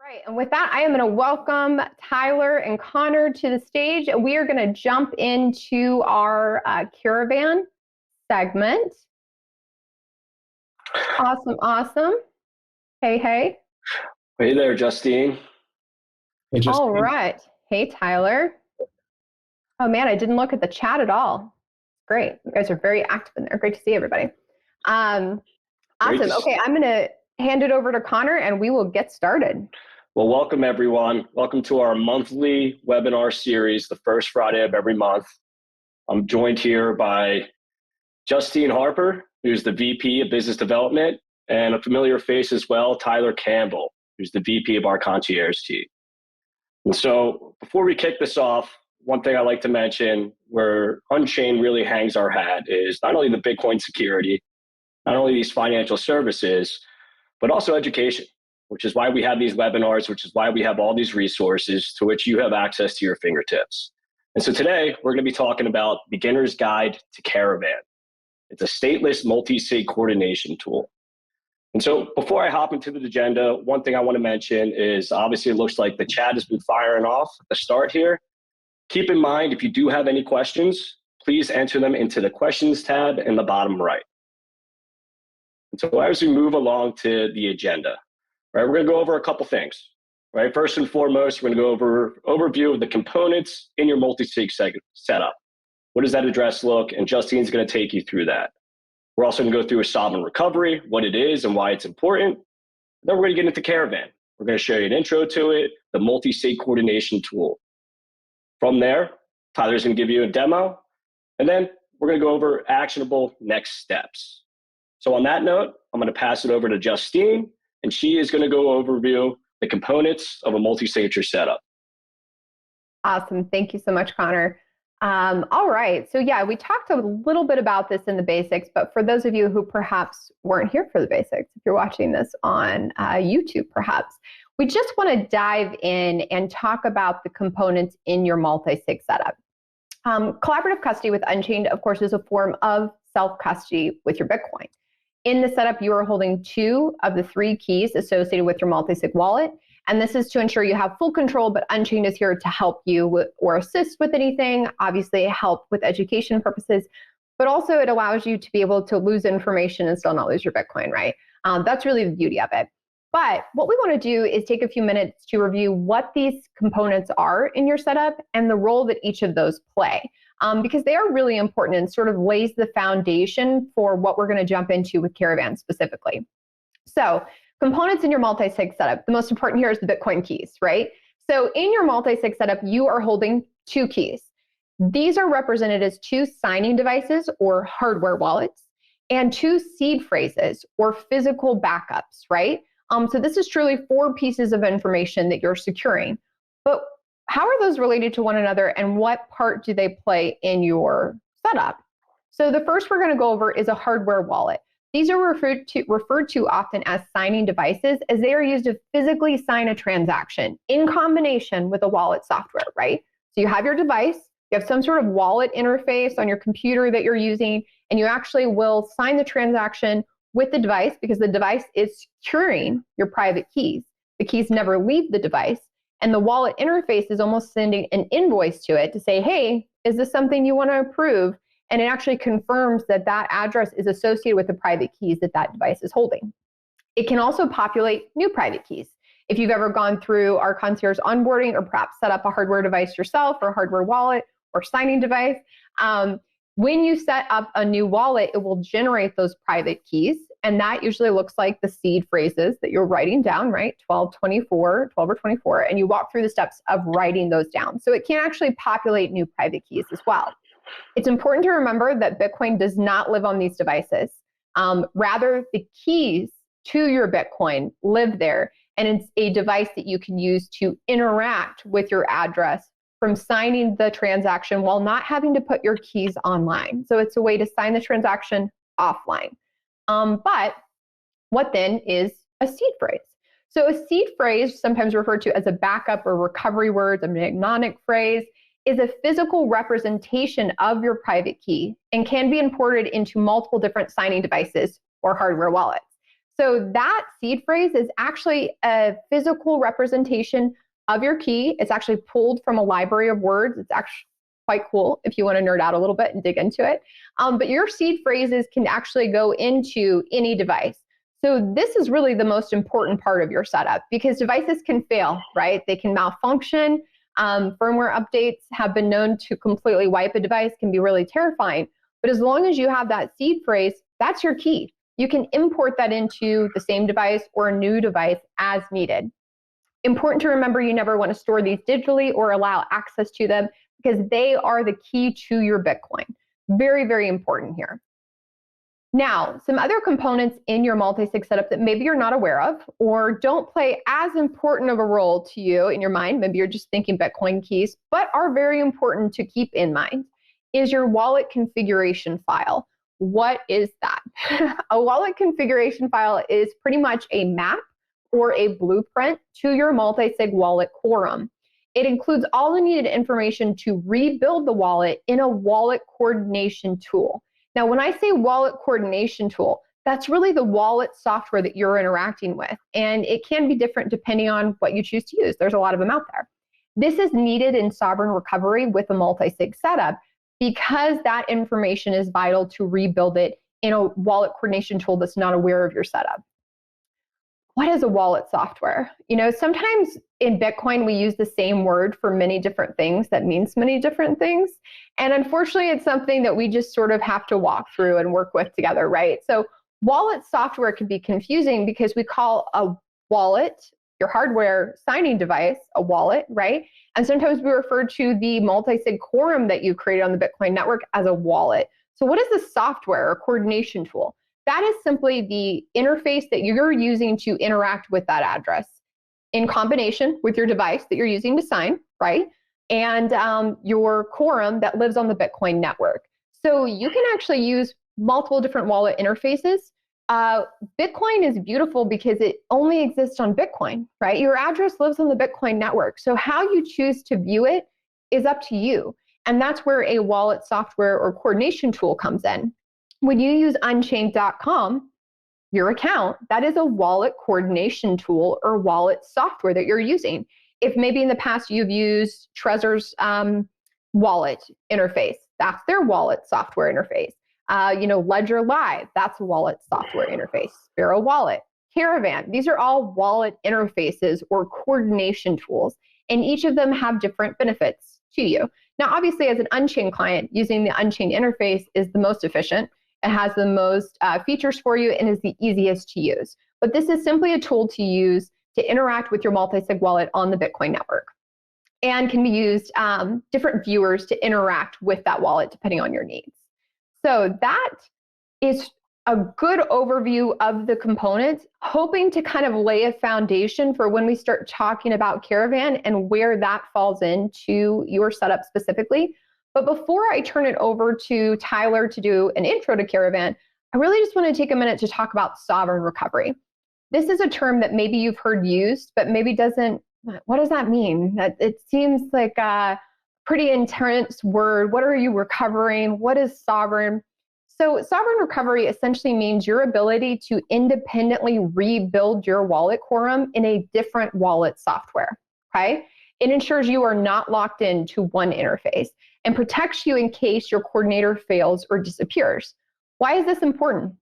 Right, and with that, I am going to welcome Tyler and Connor to the stage. We are going to jump into our Caravan segment. Awesome. Hey. Hey there, Justine. Hey, All Justine. right. Hey, Tyler. Oh, man, I didn't look at the chat at all. Great. You guys are very active in there. Great to see everybody. Awesome. Okay, I'm going to hand it over to Connor, and we will get started. Well, welcome everyone. Welcome to our monthly webinar series, the first Friday of every month. I'm joined here by Justine Harper, who's the VP of Business Development, and a familiar face as well, Tyler Campbell, who's the VP of our concierge team. And so before we kick this off, one thing I like to mention where Unchained really hangs our hat is not only the Bitcoin security, not only these financial services, but also education, which is why we have these webinars, which is why we have all these resources to which you have access to your fingertips. And so today we're going to be talking about Beginner's Guide to Caravan. It's a stateless multi-sig coordination tool. And so before I hop into the agenda, one thing I want to mention is obviously it looks like the chat has been firing off at the start here. Keep in mind, if you do have any questions, please enter them into the questions tab in the bottom right. And so as we move along to the agenda, right, we're going to go over a couple things. Right, first and foremost, we're going to go over overview of the components in your multi-sig setup. What does that address look? And Justine's going to take you through that. We're also going to go through a sovereign recovery, what it is and why it's important. Then we're going to get into Caravan. We're going to show you an intro to it, the multi-sig coordination tool. From there, Tyler's going to give you a demo, and then we're going to go over actionable next steps. So on that note, I'm going to pass it over to Justine, and she is going to go overview the components of a multi-signature setup. Awesome. Thank you so much, Connor. All right. So yeah, we talked a little bit about this in the basics, but for those of you who perhaps weren't here for the basics, if you're watching this on YouTube, perhaps, we just want to dive in and talk about the components in your multi-sig setup. Collaborative custody with Unchained, of course, is a form of self-custody with your Bitcoin. In the setup, you are holding 2 of the 3 keys associated with your multi-sig wallet. And this is to ensure you have full control, but Unchained is here to help you or assist with anything, obviously help with education purposes, but also it allows you to be able to lose information and still not lose your Bitcoin, right? That's really the beauty of it. But what we want to do is take a few minutes to review what these components are in your setup and the role that each of those play. Because they are really important and sort of lays the foundation for what we're going to jump into with Caravan specifically. So components in your multi-sig setup, the most important here is the Bitcoin keys, right? So in your multi-sig setup, you are holding 2 keys. These are represented as 2 signing devices or hardware wallets and 2 seed phrases or physical backups, right? So this is truly 4 pieces of information that you're securing. But how are those related to one another and what part do they play in your setup? So the first we're going to go over is a hardware wallet. These are referred to often as signing devices as they are used to physically sign a transaction in combination with a wallet software, right? So you have your device, you have some sort of wallet interface on your computer that you're using, and you actually will sign the transaction with the device because the device is securing your private keys. The keys never leave the device. And the wallet interface is almost sending an invoice to it to say, hey, is this something you want to approve? And it actually confirms that that address is associated with the private keys that that device is holding. It can also populate new private keys. If you've ever gone through our concierge onboarding or perhaps set up a hardware device yourself or a hardware wallet or signing device, when you set up a new wallet, it will generate those private keys. And that usually looks like the seed phrases that you're writing down, right? 12 or 24, and you walk through the steps of writing those down. So it can actually populate new private keys as well. It's important to remember that Bitcoin does not live on these devices. Rather, the keys to your Bitcoin live there, and it's a device that you can use to interact with your address from signing the transaction while not having to put your keys online. So it's a way to sign the transaction offline. But what then is a seed phrase? So a seed phrase, sometimes referred to as a backup or recovery word, a mnemonic phrase, is a physical representation of your private key and can be imported into multiple different signing devices or hardware wallets. So that seed phrase is actually a physical representation of your key. It's actually pulled from a library of words. It's actually quite cool if you want to nerd out a little bit and dig into it. But your seed phrases can actually go into any device. So this is really the most important part of your setup, because devices can fail, right? They can malfunction. Firmware updates have been known to completely wipe a device, can be really terrifying. But as long as you have that seed phrase, that's your key. You can import that into the same device or a new device as needed. Important to remember, you never want to store these digitally or allow access to them, because they are the key to your Bitcoin. Very, very important here. Now, some other components in your multi-sig setup that maybe you're not aware of or don't play as important of a role to you in your mind, maybe you're just thinking Bitcoin keys, but are very important to keep in mind, is your wallet configuration file. What is that? A wallet configuration file is pretty much a map or a blueprint to your multi-sig wallet quorum. It includes all the needed information to rebuild the wallet in a wallet coordination tool. Now, when I say wallet coordination tool, that's really the wallet software that you're interacting with, and it can be different depending on what you choose to use. There's a lot of them out there. This is needed in sovereign recovery with a multi-sig setup, because that information is vital to rebuild it in a wallet coordination tool that's not aware of your setup. What is a wallet software? You know, sometimes in Bitcoin, we use the same word for many different things that means many different things. And unfortunately, it's something that we just sort of have to walk through and work with together, right? So wallet software can be confusing because we call a wallet, your hardware signing device, a wallet, right? And sometimes we refer to the multi-sig quorum that you've created on the Bitcoin network as a wallet. So what is the software or coordination tool? That is simply the interface that you're using to interact with that address in combination with your device that you're using to sign, right? And your quorum that lives on the Bitcoin network. So you can actually use multiple different wallet interfaces. Bitcoin is beautiful because it only exists on Bitcoin, right? Your address lives on the Bitcoin network. So how you choose to view it is up to you. And that's where a wallet software or coordination tool comes in. When you use unchained.com, your account, that is a wallet coordination tool or wallet software that you're using. If maybe in the past you've used Trezor's wallet interface, that's their wallet software interface. Ledger Live, that's a wallet software interface. Sparrow Wallet, Caravan, these are all wallet interfaces or coordination tools, and each of them have different benefits to you. Now, obviously, as an Unchained client, using the Unchained interface is the most efficient. It has the most features for you and is the easiest to use. But this is simply a tool to use to interact with your multi-sig wallet on the Bitcoin network, and can be used different viewers to interact with that wallet depending on your needs. So that is a good overview of the components, hoping to kind of lay a foundation for when we start talking about Caravan and where that falls into your setup specifically. But before I turn it over to Tyler to do an intro to Caravan, I really just want to take a minute to talk about sovereign recovery. This is a term that maybe you've heard used, but maybe doesn't, what does that mean? It seems like a pretty intense word. What are you recovering? What is sovereign? So sovereign recovery essentially means your ability to independently rebuild your wallet quorum in a different wallet software, okay? It ensures you are not locked into one interface and protects you in case your coordinator fails or disappears. Why is this important?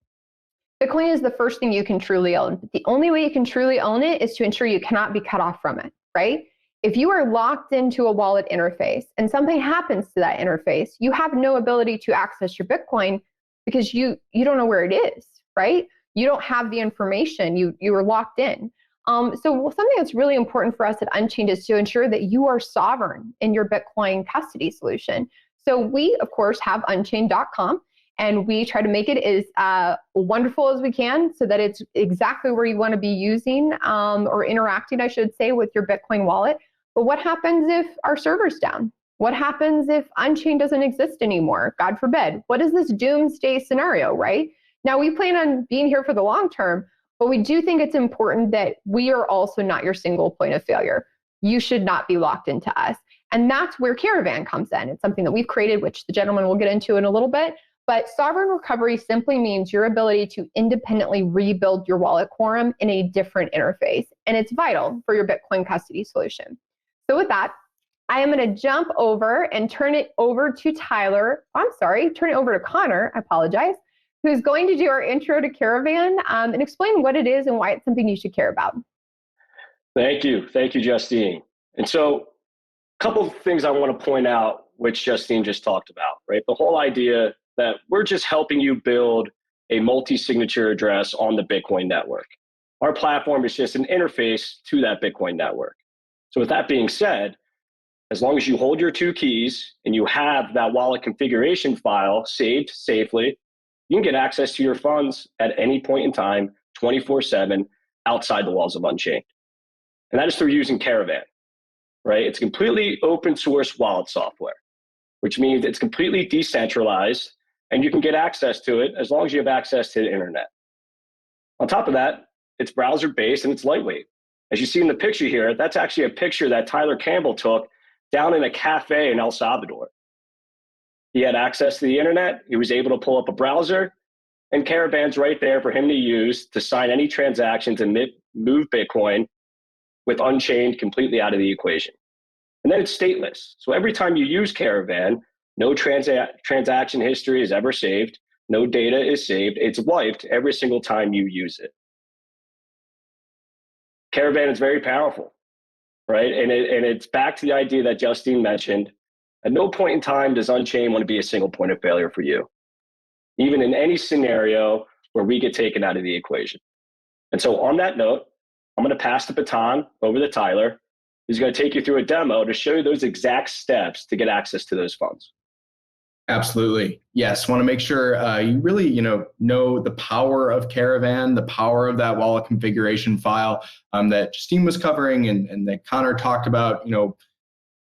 Bitcoin is the first thing you can truly own. But the only way you can truly own it is to ensure you cannot be cut off from it, right? If you are locked into a wallet interface and something happens to that interface, you have no ability to access your Bitcoin because you don't know where it is, right? You don't have the information, you are locked in. So something that's really important for us at Unchained is to ensure that you are sovereign in your Bitcoin custody solution. So we, of course, have unchained.com, and we try to make it as wonderful as we can so that it's exactly where you want to be using or interacting, I should say, with your Bitcoin wallet. But what happens if our server's down? What happens if Unchained doesn't exist anymore? God forbid. What is this doomsday scenario, right? Now, we plan on being here for the long term, but we do think it's important that we are also not your single point of failure. You should not be locked into us. And that's where Caravan comes in. It's something that we've created, which the gentleman will get into in a little bit. But sovereign recovery simply means your ability to independently rebuild your wallet quorum in a different interface. And it's vital for your Bitcoin custody solution. So with that, I am going to jump over and turn it over to turn it over to Connor, I apologize, who's going to do our intro to Caravan and explain what it is and why it's something you should care about. Thank you, Justine. And so a couple of things I want to point out, which Justine just talked about, right? The whole idea that we're just helping you build a multi-signature address on the Bitcoin network. Our platform is just an interface to that Bitcoin network. So with that being said, as long as you hold your two keys and you have that wallet configuration file saved safely, you can get access to your funds at any point in time, 24/7, outside the walls of Unchained. And that is through using Caravan, right? It's completely open source wallet software, which means it's completely decentralized and you can get access to it as long as you have access to the internet. On top of that, it's browser based and it's lightweight. As you see in the picture here, that's actually a picture that Tyler Campbell took down in a cafe in El Salvador. He had access to the internet. He was able to pull up a browser, and Caravan's right there for him to use to sign any transactions and move Bitcoin with Unchained completely out of the equation. And then it's stateless. So every time you use Caravan, no transaction history is ever saved. No data is saved. It's wiped every single time you use it. Caravan is very powerful, right? And it's back to the idea that Justine mentioned. At no point in time does Unchained want to be a single point of failure for you, even in any scenario where we get taken out of the equation. And so on that note, I'm going to pass the baton over to Tyler, who's going to take you through a demo to show you those exact steps to get access to those funds. Absolutely. Yes. Want to make sure you really, know the power of Caravan, the power of that wallet configuration file that Justine was covering and that Connor talked about,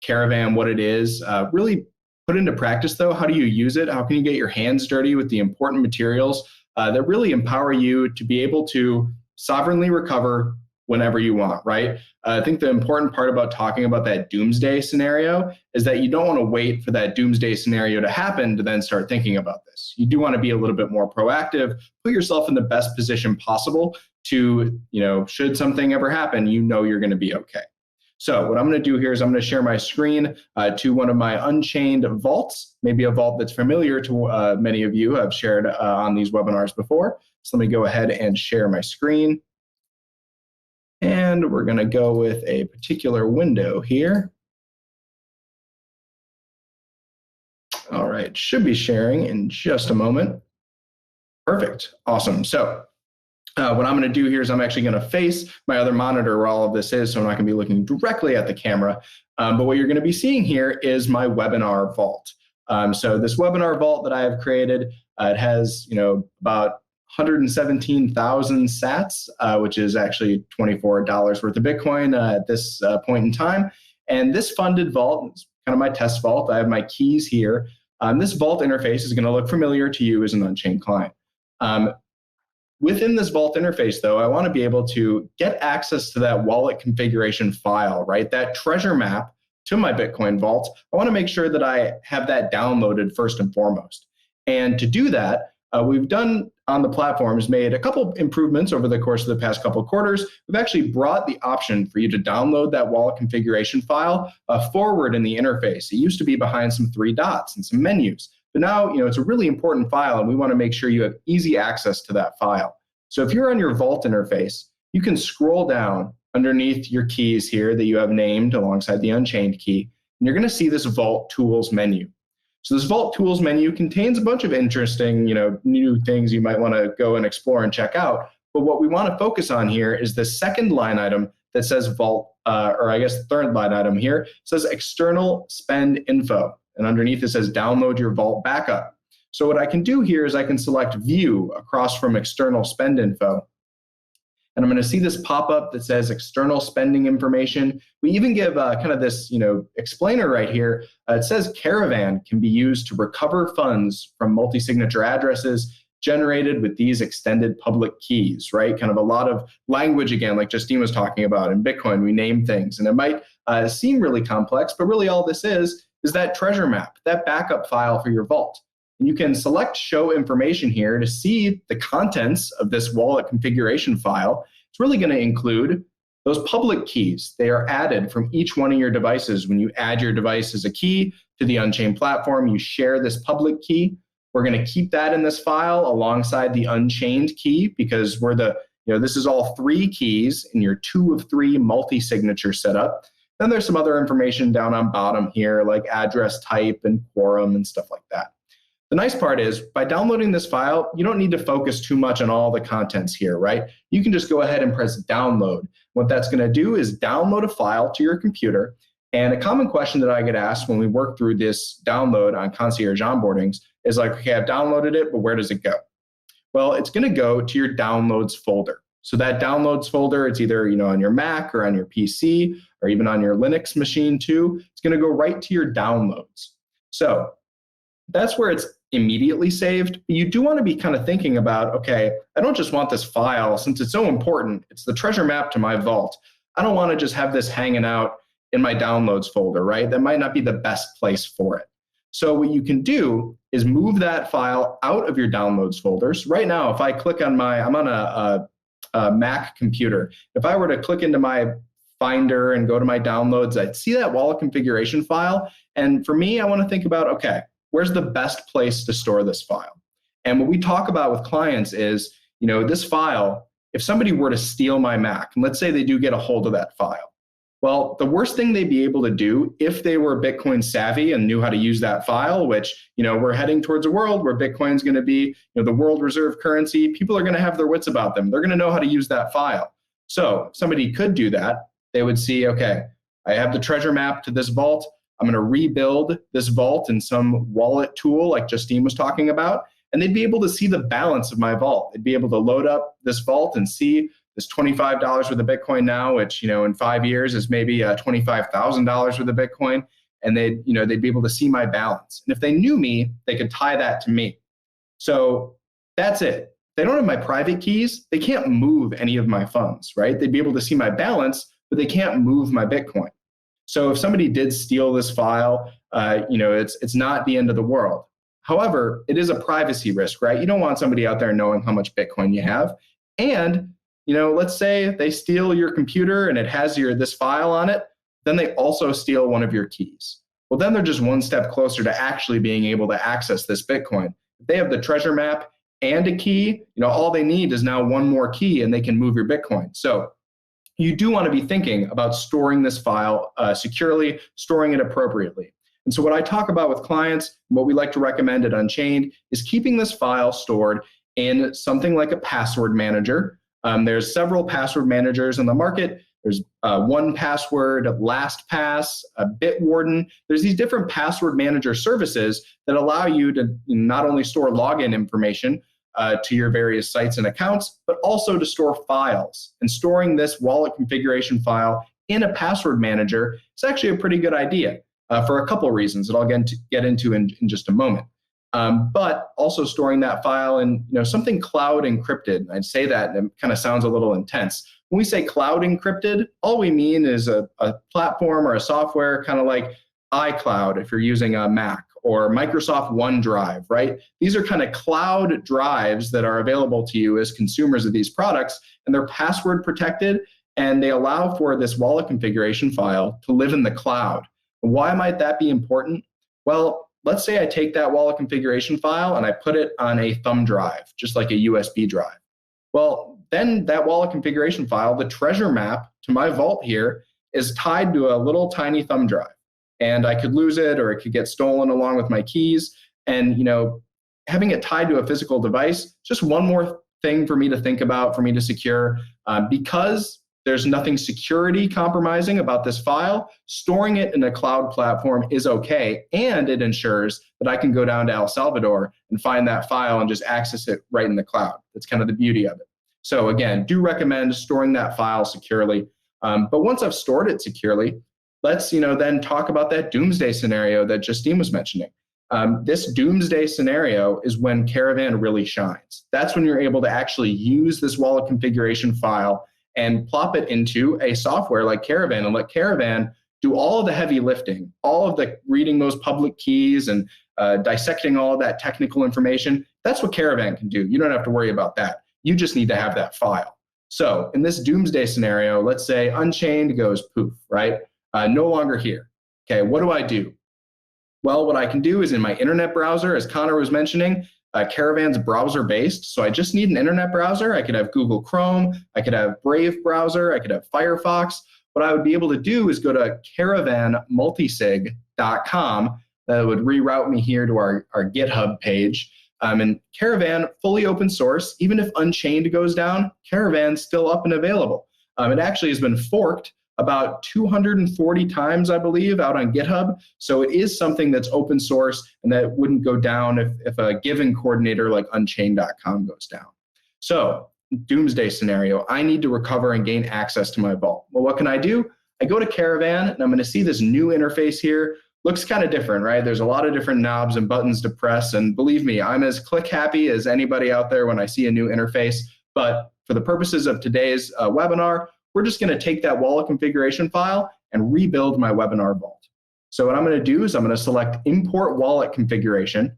Caravan, what it is. Really put into practice, though. How do you use it? How can you get your hands dirty with the important materials that really empower you to be able to sovereignly recover whenever you want, right? I think the important part about talking about that doomsday scenario is that you don't want to wait for that doomsday scenario to happen to then start thinking about this. You do want to be a little bit more proactive, put yourself in the best position possible to, should something ever happen, you're going to be okay. So what I'm going to do here is I'm going to share my screen to one of my Unchained vaults, maybe a vault that's familiar to many of you I've shared on these webinars before. So let me go ahead and share my screen. And we're going to go with a particular window here. All right, should be sharing in just a moment. Perfect, awesome. So what I'm going to do here is I'm actually going to face my other monitor where all of this is, so I'm not going to be looking directly at the camera. But what you're going to be seeing here is my webinar vault. So this webinar vault that I have created, it has about 117,000 sats, which is actually $24 worth of Bitcoin at this point in time. And this funded vault is kind of my test vault. I have my keys here. This vault interface is going to look familiar to you as an Unchained client. Within this vault interface, though, I want to be able to get access to that wallet configuration file, right? That treasure map to my Bitcoin vault. I want to make sure that I have that downloaded first and foremost. And to do that, we've done on the platform is made a couple improvements over the course of the past couple of quarters. We've actually brought the option for you to download that wallet configuration file forward in the interface. It used to be behind some three dots and some menus. But now, it's a really important file, and we want to make sure you have easy access to that file. So if you're on your Vault interface, you can scroll down underneath your keys here that you have named alongside the Unchained key, and you're going to see this Vault Tools menu. So this Vault Tools menu contains a bunch of interesting, new things you might want to go and explore and check out. But what we want to focus on here is the second line item that says Vault, or I guess the third line item here, says External Spend Info. And underneath it says download your Vault backup. So what I can do here is I can select View across from External Spend Info. And I'm going to see this pop up that says external spending information. We even give kind of this, explainer right here. It says Caravan can be used to recover funds from multi-signature addresses generated with these extended public keys, right? Kind of a lot of language again, like Justine was talking about. In Bitcoin, we name things, and it might seem really complex, but really all this is that treasure map, that backup file for your vault. And you can select show information here to see the contents of this wallet configuration file. It's really going to include those public keys. They are added from each one of your devices. When you add your device as a key to the Unchained platform, you share this public key. We're going to keep that in this file alongside the Unchained key because this is all 3 keys in your 2 of 3 multi-signature setup. Then there's some other information down on bottom here like address type and quorum and stuff like that. The nice part is by downloading this file, you don't need to focus too much on all the contents here, right? You can just go ahead and press download. What that's going to do is download a file to your computer. And a common question that I get asked when we work through this download on concierge onboardings is like, okay, I've downloaded it, but where does it go? Well, it's going to go to your downloads folder. So that downloads folder, it's either on your Mac or on your PC or even on your Linux machine too. It's going to go right to your downloads. So that's where it's immediately saved. You do want to be kind of thinking about, okay, I don't just want this file, since it's so important, it's the treasure map to my vault. I don't want to just have this hanging out in my downloads folder, right? That might not be the best place for it. So what you can do is move that file out of your downloads folders. Right now, if I click on I'm on a Mac computer. If I were to click into my Finder and go to my downloads, I'd see that wallet configuration file. And for me, I want to think about, okay, where's the best place to store this file? And what we talk about with clients is, this file, if somebody were to steal my Mac, and let's say they do get a hold of that file, well, the worst thing they'd be able to do if they were Bitcoin savvy and knew how to use that file, which, we're heading towards a world where Bitcoin's going to be, the world reserve currency. People are going to have their wits about them. They're going to know how to use that file. So if somebody could do that, they would see, okay, I have the treasure map to this vault. I'm going to rebuild this vault in some wallet tool like Justine was talking about, and they'd be able to see the balance of my vault. They'd be able to load up this vault and see this $25 worth of Bitcoin now, which in 5 years is maybe $25,000 worth of Bitcoin, and they'd be able to see my balance. And if they knew me, they could tie that to me. So that's it. They don't have my private keys. They can't move any of my funds, right? They'd be able to see my balance, but they can't move my Bitcoin. So if somebody did steal this file, it's not the end of the world. However, it is a privacy risk, right? You don't want somebody out there knowing how much Bitcoin you have. And let's say they steal your computer and it has this file on it, then they also steal one of your keys. Well, then they're just one step closer to actually being able to access this Bitcoin. If they have the treasure map and a key, all they need is now one more key and they can move your Bitcoin. So you do want to be thinking about storing this file securely, storing it appropriately. And so what I talk about with clients, what we like to recommend at Unchained is keeping this file stored in something like a password manager. There's several password managers in the market. There's 1Password, LastPass, Bitwarden. There's these different password manager services that allow you to not only store login information to your various sites and accounts, but also to store files. And storing this wallet configuration file in a password manager is actually a pretty good idea for a couple of reasons that I'll get into in just a moment. But also storing that file in something cloud encrypted. I'd say that, and it kind of sounds a little intense. When we say cloud encrypted, all we mean is a platform or a software kind of like iCloud if you're using a Mac, or Microsoft OneDrive, right? These are kind of cloud drives that are available to you as consumers of these products, and they're password protected, and they allow for this wallet configuration file to live in the cloud. Why might that be important? Well, let's say I take that wallet configuration file and I put it on a thumb drive, just like a USB drive. Well, then that wallet configuration file, the treasure map to my vault here, is tied to a little tiny thumb drive. And I could lose it, or it could get stolen along with my keys. And having it tied to a physical device, just one more thing for me to think about, for me to secure, because there's nothing security compromising about this file. Storing it in a cloud platform is okay, and it ensures that I can go down to El Salvador and find that file and just access it right in the cloud. That's kind of the beauty of it. So again, do recommend storing that file securely. But once I've stored it securely, let's then talk about that doomsday scenario that Justine was mentioning. This doomsday scenario is when Caravan really shines. That's when you're able to actually use this wallet configuration file and plop it into a software like Caravan and let Caravan do all of the heavy lifting, all of the reading those public keys and dissecting all of that technical information. That's what Caravan can do. You don't have to worry about that. You just need to have that file. So in this doomsday scenario, let's say Unchained goes poof, right? No longer here. Okay, what do I do? Well, what I can do is in my internet browser, as Connor was mentioning, Caravan's browser-based, so I just need an internet browser. I could have Google Chrome, I could have Brave browser, I could have Firefox. What I would be able to do is go to caravanmultisig.com. That would reroute me here to our GitHub page. And Caravan, fully open source. Even if Unchained goes down, Caravan's still up and available. It actually has been forked about 240 times, I believe, out on GitHub. So it is something that's open source and that wouldn't go down if a given coordinator like Unchained.com goes down. So doomsday scenario, I need to recover and gain access to my vault. Well, what can I do? I go to Caravan and I'm going to see this new interface here. Looks kind of different, right? There's a lot of different knobs and buttons to press. And believe me, I'm as click happy as anybody out there when I see a new interface. But for the purposes of today's webinar, we're just going to take that wallet configuration file and rebuild my webinar vault. So what I'm going to do is I'm going to select import wallet configuration.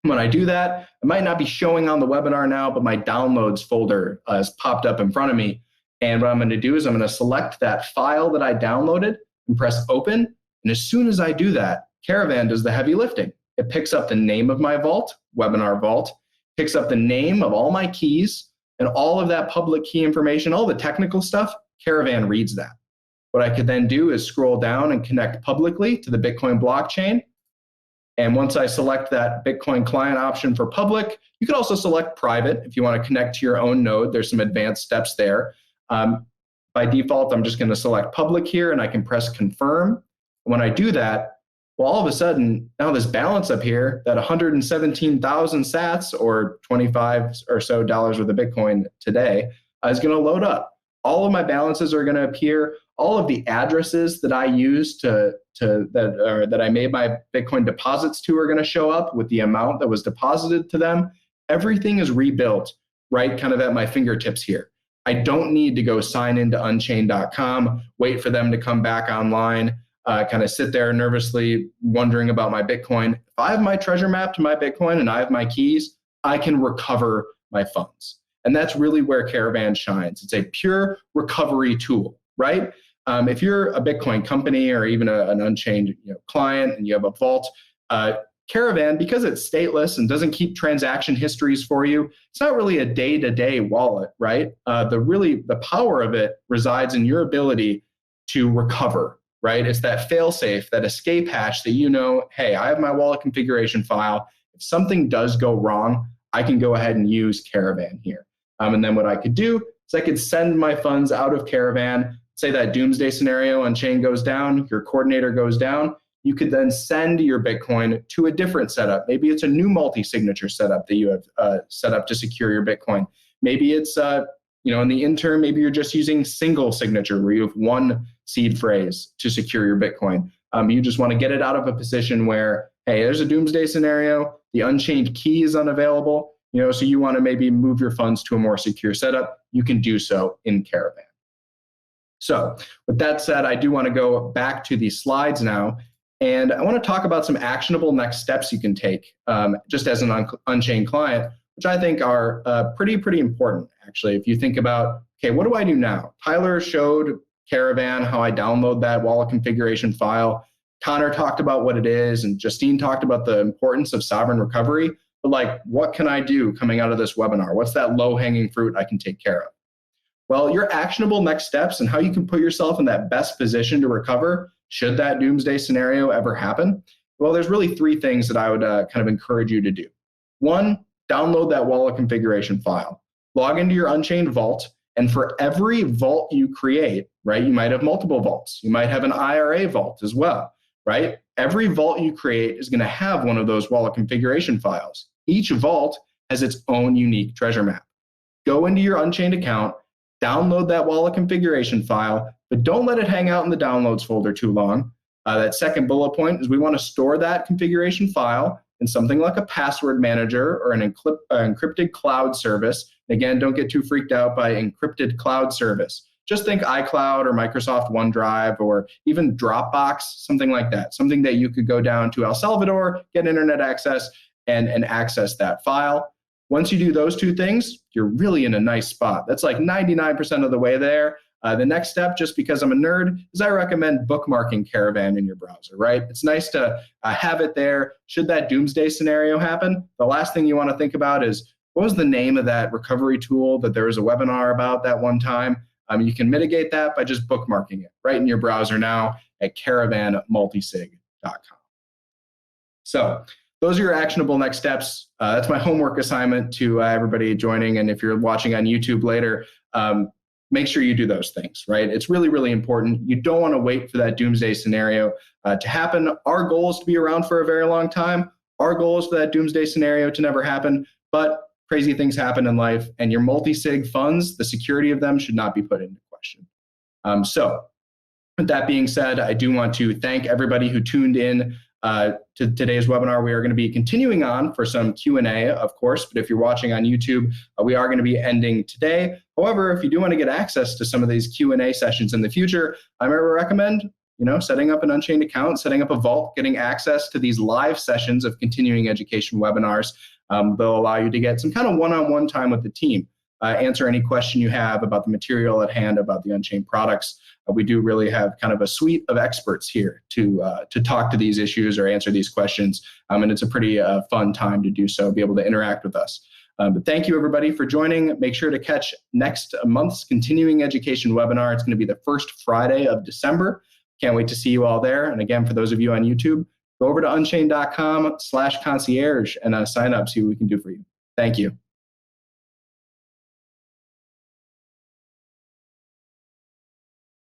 When I do that, it might not be showing on the webinar now, but my downloads folder has popped up in front of me. And what I'm going to do is I'm going to select that file that I downloaded and press open. And as soon as I do that, Caravan does the heavy lifting. It picks up the name of my vault, webinar vault, picks up the name of all my keys, and all of that public key information, all the technical stuff, Caravan reads that. What I could then do is scroll down and connect publicly to the Bitcoin blockchain. And once I select that Bitcoin client option for public, you could also select private if you want to connect to your own node. There's some advanced steps there. By default, I'm just going to select public here and I can press confirm. When I do that, well, all of a sudden, now this balance up here, that 117,000 sats or 25 or so dollars worth of Bitcoin today is going to load up. All of my balances are going to appear. All of the addresses that I used that I made my Bitcoin deposits to are going to show up with the amount that was deposited to them. Everything is rebuilt right kind of at my fingertips here. I don't need to go sign into unchained.com, wait for them to come back online, kind of sit there nervously wondering about my Bitcoin. If I have my treasure map to my Bitcoin and I have my keys, I can recover my funds. And that's really where Caravan shines. It's a pure recovery tool, right? If you're a Bitcoin company or even an Unchained client and you have a vault, Caravan, because it's stateless and doesn't keep transaction histories for you, it's not really a day-to-day wallet, right? The power of it resides in your ability to recover, right? It's that fail-safe, that escape hatch that hey, I have my wallet configuration file. If something does go wrong, I can go ahead and use Caravan here. And then what I could do is I could send my funds out of Caravan. Say that doomsday scenario on chain goes down, your coordinator goes down. You could then send your Bitcoin to a different setup. Maybe it's a new multi-signature setup that you have set up to secure your Bitcoin. Maybe it's, in the interim, maybe you're just using single signature where you have one seed phrase to secure your Bitcoin. You just want to get it out of a position where, hey, there's a doomsday scenario, the Unchained key is unavailable, so you want to maybe move your funds to a more secure setup. You can do so in Caravan. So with that said, I do want to go back to these slides now. And I want to talk about some actionable next steps you can take just as an Unchained client, which I think are pretty important, actually. If you think about, okay, what do I do now? Tyler showed Caravan how I download that wallet configuration file. Connor talked about what it is, and Justine talked about the importance of sovereign recovery. But what can I do coming out of this webinar? What's that low-hanging fruit I can take care of? Well, your actionable next steps and how you can put yourself in that best position to recover should that doomsday scenario ever happen. Well, there's really three things that I would kind of encourage you to do. One, download that wallet configuration file. Log into your Unchained vault, and for every vault you create, right, you might have multiple vaults. You might have an IRA vault as well, right? Every vault you create is going to have one of those wallet configuration files. Each vault has its own unique treasure map. Go into your Unchained account, download that wallet configuration file, but don't let it hang out in the downloads folder too long. That second bullet point is we want to store that configuration file in something like a password manager or an encrypted cloud service. Again, don't get too freaked out by encrypted cloud service. just think iCloud or Microsoft OneDrive or even Dropbox, something like that, something that you could go down to El Salvador, get internet access, and access that file. Once you do those two things, you're really in a nice spot. That's like 99% of the way there. The next step, just because I'm a nerd, is I recommend bookmarking Caravan in your browser, right? It's nice to have it there. Should that doomsday scenario happen, the last thing you want to think about is, what was the name of that recovery tool that there was a webinar about that one time? You can mitigate that by just bookmarking it right in your browser now at caravanmultisig.com. So those are your actionable next steps. That's my homework assignment to everybody joining. And if you're watching on YouTube later, make sure you do those things, right? It's really, really important. You don't want to wait for that doomsday scenario to happen. Our goal is to be around for a very long time. Our goal is for that doomsday scenario to never happen, but crazy things happen in life, and your multi-sig funds, the security of them should not be put into question. So with that being said, I do want to thank everybody who tuned in to today's webinar. We are going to be continuing on for some Q&A, of course, but if you're watching on YouTube, we are going to be ending today. However, if you do want to get access to some of these Q&A sessions in the future, I might recommend setting up an Unchained account, setting up a vault, getting access to these live sessions of continuing education webinars. They'll allow you to get some kind of one-on-one time with the team, answer any question you have about the material at hand, about the Unchained products. We do really have kind of a suite of experts here to talk to these issues or answer these questions, and it's a pretty fun time to do so, be able to interact with us. But thank you, everybody, for joining. Make sure to catch next month's continuing education webinar. It's going to be the first Friday of December. Can't wait to see you all there. And again, for those of you on YouTube, go over to unchained.com/concierge and sign up, see what we can do for you. Thank you.